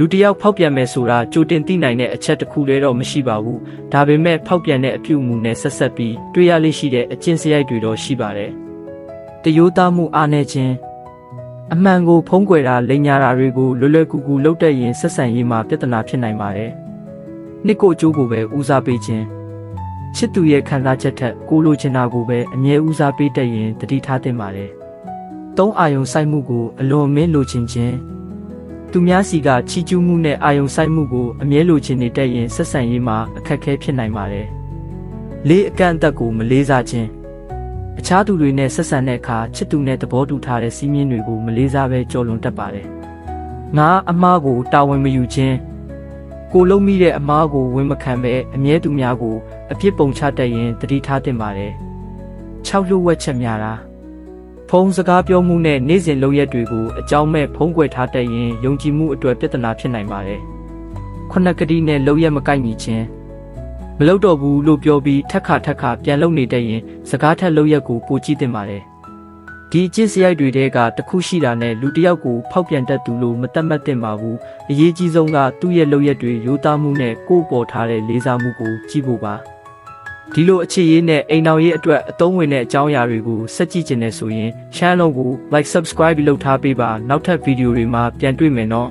လူတယောက်ဖောက်ပြန်မယ်ဆိုတာကြိုတင်သိနိုင်တဲ့အချက်တစ်ခုလည်းတော့မရှိပါဘူးဒါပေမဲ့ဖောက်ပြန်တဲ့အပြုအမူနဲ့ဆက်ဆက်ပြီးတွေ့ရလိမ့်ရှိတဲ့အကျင့်စရိုက်တွေတော့ရှိပါတယ်တရိုးသားမှုအားနည်းခြင်းအမှန်ကိုဖုံးကွယ်တာလိမ်ညာတာတွေကိုလွယ်လွယ်ကူကူလုပ်တတ်ရင်ဆက်ဆံရေးမှာပြဿနာဖြစ်နိုင်ပါတယ်နှစ်ကိုအကျိုးကိုပဲဦးစားပေးခြင်းချစ်သူရဲ့ခံစားချက်ထက်ကိုလိုချင်တာကိုပဲအမြဲဦးစားပေးတတ်ရင်တတိထားသင့်ပါတယ်သုံးအာယုံစိုက်မှုကိုအလွန်မင်းလိုချင်ခြင်းသူများစီကချီးကျူးမှုနဲ့အာယုံစိုက်မှုကိုအမြဲလိုချင်နေတတ်ရင်ဆက်ဆံရေးမှာအခက်အခဲဖြစ်နိုင်ပါတယ်လေးအကန့်အသတ်ကိုမလေးစားခြင်းအခြားသူတွေနဲ့ဆက်ဆံတဲ့အခါချစ်သူနဲ့သဘောတူထားတဲ့စည်းမျဉ်းတွေကိုမလေးစားဘဲကျော်လွန်တတ်ပါတယ်ငါအမားကိုတာဝန်မယူခြင်းကိုလုံးမိတဲ့အမားကိုဝန်မခံဘဲအမြဲသူများကိုအပြစ်ပုံချတတ်ရင်တတိထားသင့်ပါတယ်6လှုပ်ဝက်ချက်များတာဖုံးစကားပြောမှုနဲ့နေ့စဉ်လုပ်ရက်တွေကိုအကြောင်းမဲ့ဖုံးကွယ်ထားတတ်ရင်ယုံကြည်မှုအတွက်ပြဿနာဖြစ်နိုင်ပါတယ်ခုကတိနဲ့လုပ်ရက်မကိုက်ညီခြင်းမလုပ်တော့ဘူးလို့ပြောပြီးထက်ခါပြန်လုပ်နေတတ်ရင်စကားထက်လုပ်ရက်ကိုပိုကြည့်သင့်ပါတယ်ဒီအကျင့်စရိုက်တွေတဲကတခုရှိတာနဲ့လူတစ်ယောက်ကိုဖောက်ပြန်တတ်သူလို့မတတ်မှတ်သင့်ပါဘူးအရေးကြီးဆုံးကသူ့ရဲ့လုပ်ရက်တွေရိုးသားမှုနဲ့ကိုယ်ပေါ်ထားတဲ့လေးစားမှုကိုကြည့်ဖို့ပါဒီလိုအခြေရေးနဲ့အိမ်တော်ရေးအတွက်အသုံးဝင်တဲ့အကြောင်းအရာတွေကိုဆက်ကြည့်ခြင်းနဲ့ဆိုရင် channel ကို like subscribe လုပ်ထားပေးပါနောက်ထပ်ဗီဒီယိုတွေမှာပြန်တွေ့မယ်နော်